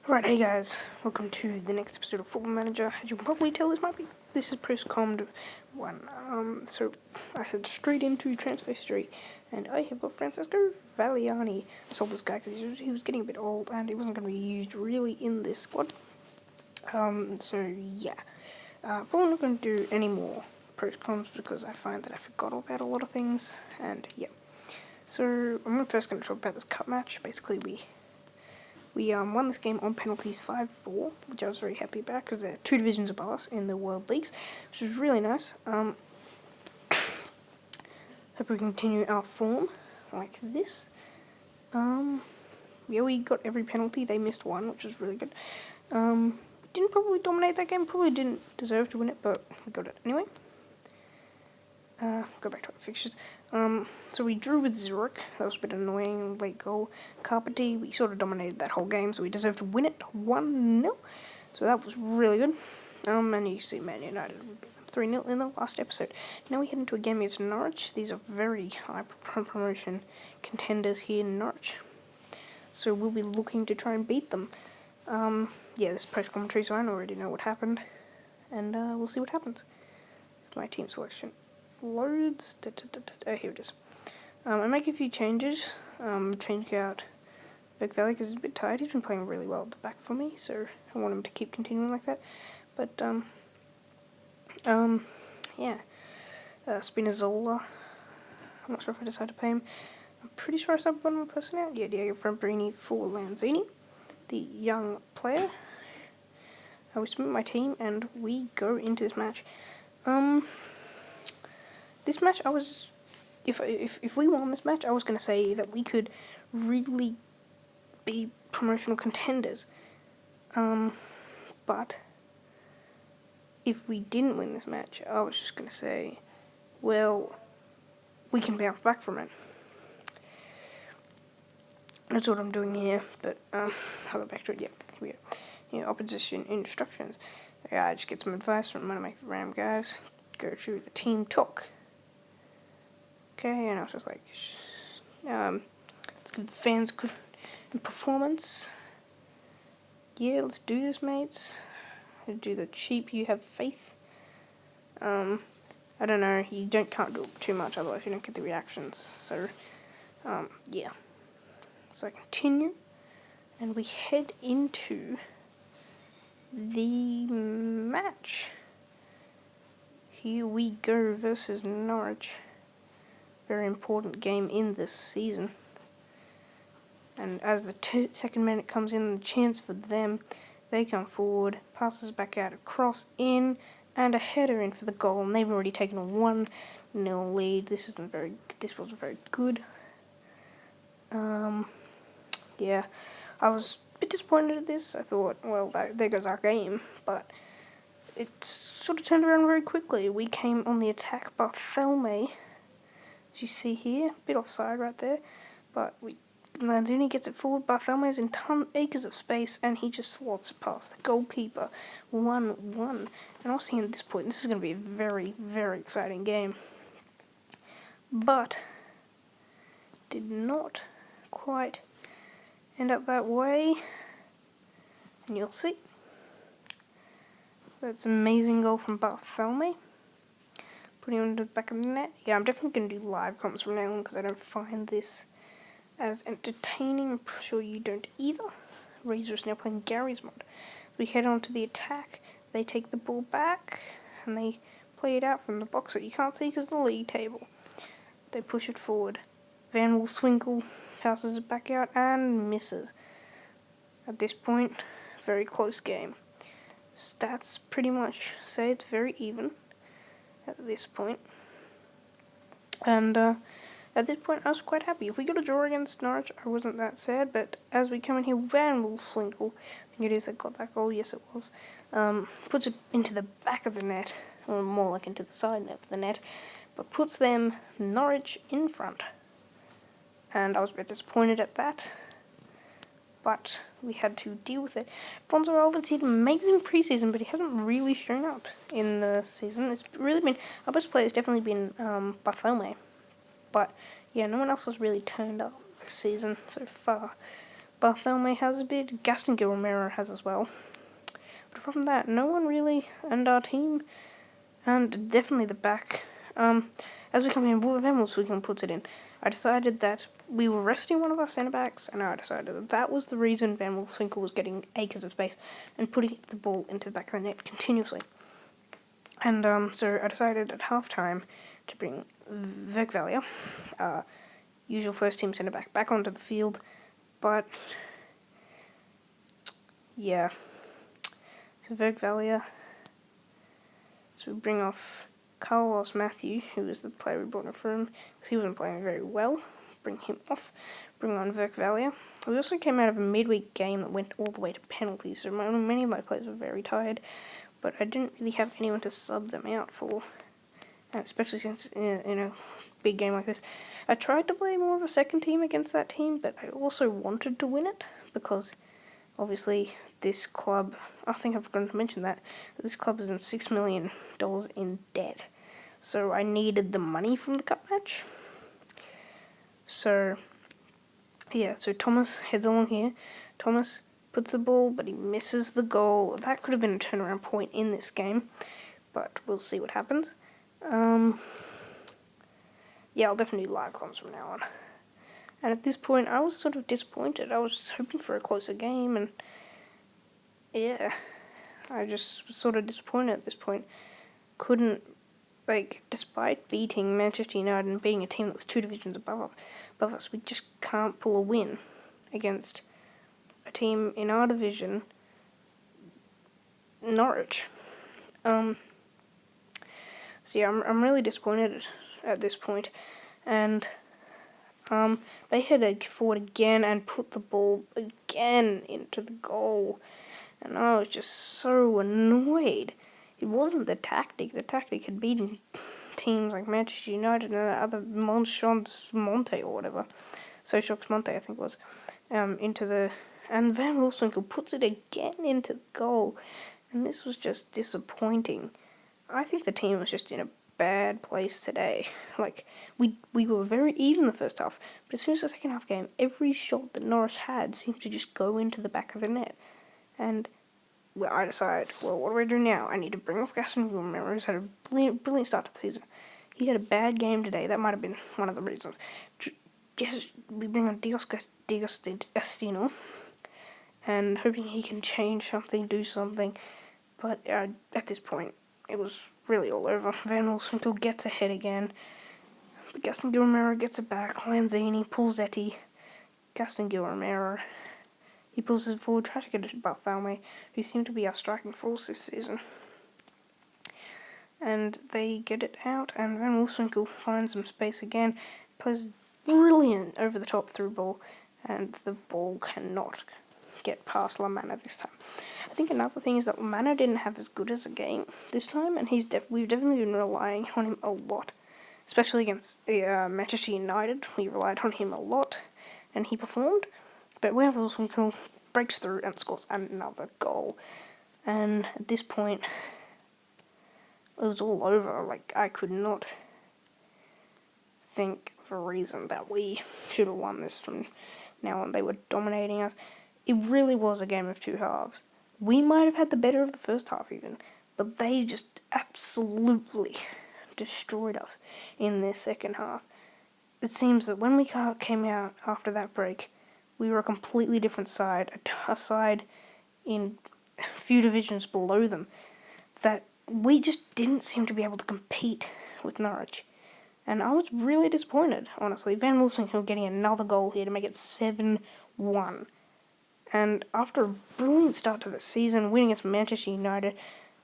Right, hey guys, welcome to the next episode of Football Manager. As you can probably tell, this is post-commed one. So I head straight into transfer history, and I have got Francesco Valiani. I sold this guy because he was getting a bit old, and he wasn't going to be used really in this squad. So yeah, probably not going to do any more post-comms because I find that I forgot about a lot of things, and yeah. So I'm first going to talk about this cup match. Basically, we won this game on penalties 5-4, which I was very happy about because they're two divisions above us in the World Leagues, which was really nice. Hope we continue our form like this. Yeah, we got every penalty. They missed one, which was really good. We didn't probably dominate that game. Probably didn't deserve to win it, but we got it anyway. Go back to our fixtures. So we drew with Zurich. That was a bit annoying. Late goal. Carpety, we sort of dominated that whole game, so we deserved to win it 1-0. So that was really good. And you see Man United 3-0 in the last episode. Now we head into a game against Norwich. These are very high promotion contenders here in Norwich. So we'll be looking to try and beat them. Yeah, this is post-commentary, so I already know what happened. And we'll see what happens. My team selection loads. Oh, here it is. I make a few changes. Change out Vic Valley because he's a bit tired. He's been playing really well at the back for me, so I want him to keep continuing like that. But yeah. Spinazzola. I'm not sure if I decided to pay him. I'm pretty sure I subbed one more person out. Yeah, Diego Fabrini for Lanzini, the young player. I will submit my team, and we go into this match. This match, if we won this match, I was going to say that we could really be promotional contenders. But if we didn't win this match, I was just going to say, well, we can bounce back from it. That's what I'm doing here, but I'll go back to it. Yeah, here we go. Opposition instructions. I just get some advice from one of my RAM guys. Go through the team talk. Okay, and I was just like, let's give the fans good performance. Yeah, let's do this, mates. Do the cheap, you have faith. I don't know, you can't do it too much, otherwise you don't get the reactions. So, yeah. So I continue, and we head into the match. Here we go versus Norwich. Very important game in this season. And as the second minute comes in, the chance for them, they come forward, passes back out, a cross in, and a header in for the goal. And they've already taken a 1-0 lead. This wasn't very good. Yeah, I was a bit disappointed at this. I thought, well, there goes our game, but it sort of turned around very quickly. We came on the attack. Barthelme, as you see here, a bit offside right there, but Lanzini gets it forward. Barthelme's in acres of space, and he just slots it past the goalkeeper. 1-1. And I was seeing at this point, this is going to be a very, very exciting game. But did not quite end up that way. And you'll see. That's an amazing goal from Barthelme. Putting him into the back of the net. Yeah, I'm definitely going to do live comps from now on because I don't find this as entertaining. I'm sure you don't either. Razor is now playing Gary's mod. We head on to the attack. They take the ball back and they play it out from the box that you can't see because of the league table. They push it forward. Van Wolfswinkel passes it back out and misses. At this point, very close game. Stats pretty much say it's very even at this point. And at this point, I was quite happy. If we got a draw against Norwich, I wasn't that sad. But as we come in here, Van Wolfswinkel, I think it is that got that goal. Yes, it was. Puts it into the back of the net, or more like into the side net of the net, but puts them Norwich in front. And I was a bit disappointed at that, but we had to deal with it. Fonzo Alves had an amazing preseason, but he hasn't really shown up in the season. It's really been, our best player has definitely been Barthelme, but yeah, no one else has really turned up this season so far. Bartholomew has a bit, Gaston Romero has as well. But from that, no one really, and our team, and definitely the back, as we come in, Van Wolfswinkel puts it in. I decided that we were resting one of our centre backs, and I decided that that was the reason Van Wolfswinkel was getting acres of space and putting the ball into the back of the net continuously. And so I decided at half time to bring Verkvalia, usual first team centre back onto the field, but yeah. So Verkvalia. So we bring off Carlos Matthew, who was the player we brought in from, because he wasn't playing very well. Bring him off. Bring on Verkvalia. We also came out of a midweek game that went all the way to penalties, so many of my players were very tired, but I didn't really have anyone to sub them out for, and especially since in a big game like this. I tried to play more of a second team against that team, but I also wanted to win it, because obviously this club, I think I've forgotten to mention that, this club is in $6 million in debt. So I needed the money from the cup match. So, yeah, so Thomas heads along here. Thomas puts the ball, but he misses the goal. That could have been a turnaround point in this game, but we'll see what happens. Yeah, I'll definitely do live comms from now on. And at this point, I was sort of disappointed. I was hoping for a closer game, and yeah, I just was sort of disappointed at this point. Couldn't, despite beating Manchester United and beating a team that was 2 divisions above us, we just can't pull a win against a team in our division, Norwich. So yeah, I'm really disappointed at this point, and they headed forward again and put the ball again into the goal, and I was just so annoyed. It wasn't the tactic. The tactic had beaten teams like Manchester United and the other Monte or whatever, Sochaux Monte I think it was, and Van Wolfswinkel puts it again into the goal, and this was just disappointing. I think the team was just in a bad place today. We were very even the first half, but as soon as the second half game, every shot that Norwich had seemed to just go into the back of the net. And I decided, what do I do now? I need to bring off Gaston Romero, who's had a brilliant start to the season. He had a bad game today. That might have been one of the reasons. We bring on Diego Agostino, and hoping he can change something, do something. But at this point, it was really all over. Van Wolfswinkel gets ahead again. Gaston Romero gets it back. Lanzini pulls Zeti. Gaston Romero. He pulls it forward, tries to get it to Bartholomew, who seemed to be our striking force this season. And they get it out, and Van Wolfswinkel finds some space again, plays brilliant over the top through ball, and the ball cannot get past Lamanna this time. I think another thing is that Lamanna didn't have as good as a game this time, and we've definitely been relying on him a lot, especially against Manchester United. We relied on him a lot, and he performed. But Van Wolfswinkel breaks through and scores another goal, and at this point, it was all over. I could not think of a reason that we should have won this from now on. They were dominating us. It really was a game of two halves. We might have had the better of the first half even, but they just absolutely destroyed us in their second half. It seems that when we came out after that break, we were a completely different side, a side in a few divisions below them, that we just didn't seem to be able to compete with Norwich. And I was really disappointed, honestly. Van Wolfswinkel getting another goal here to make it 7-1. And after a brilliant start to the season, winning against Manchester United,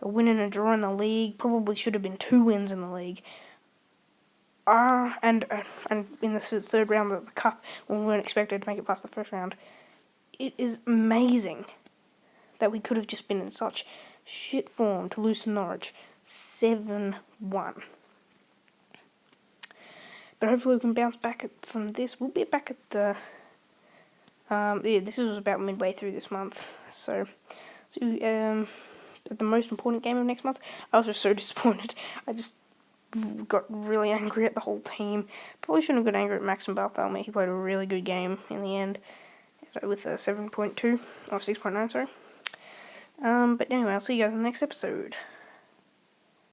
a win and a draw in the league, probably should have been 2 wins in the league. And in the third round of the cup, when we weren't expected to make it past the first round, it is amazing that we could have just been in such shit form to lose to Norwich 7-1. But hopefully we can bounce back from this. We'll be back at the... this was about midway through this month. So at the most important game of next month, I was just so disappointed. I just got really angry at the whole team. Probably shouldn't have got angry at Maxim Bartholomew. He played a really good game in the end. So with a 7.2 or 6.9, sorry. But anyway, I'll see you guys in the next episode.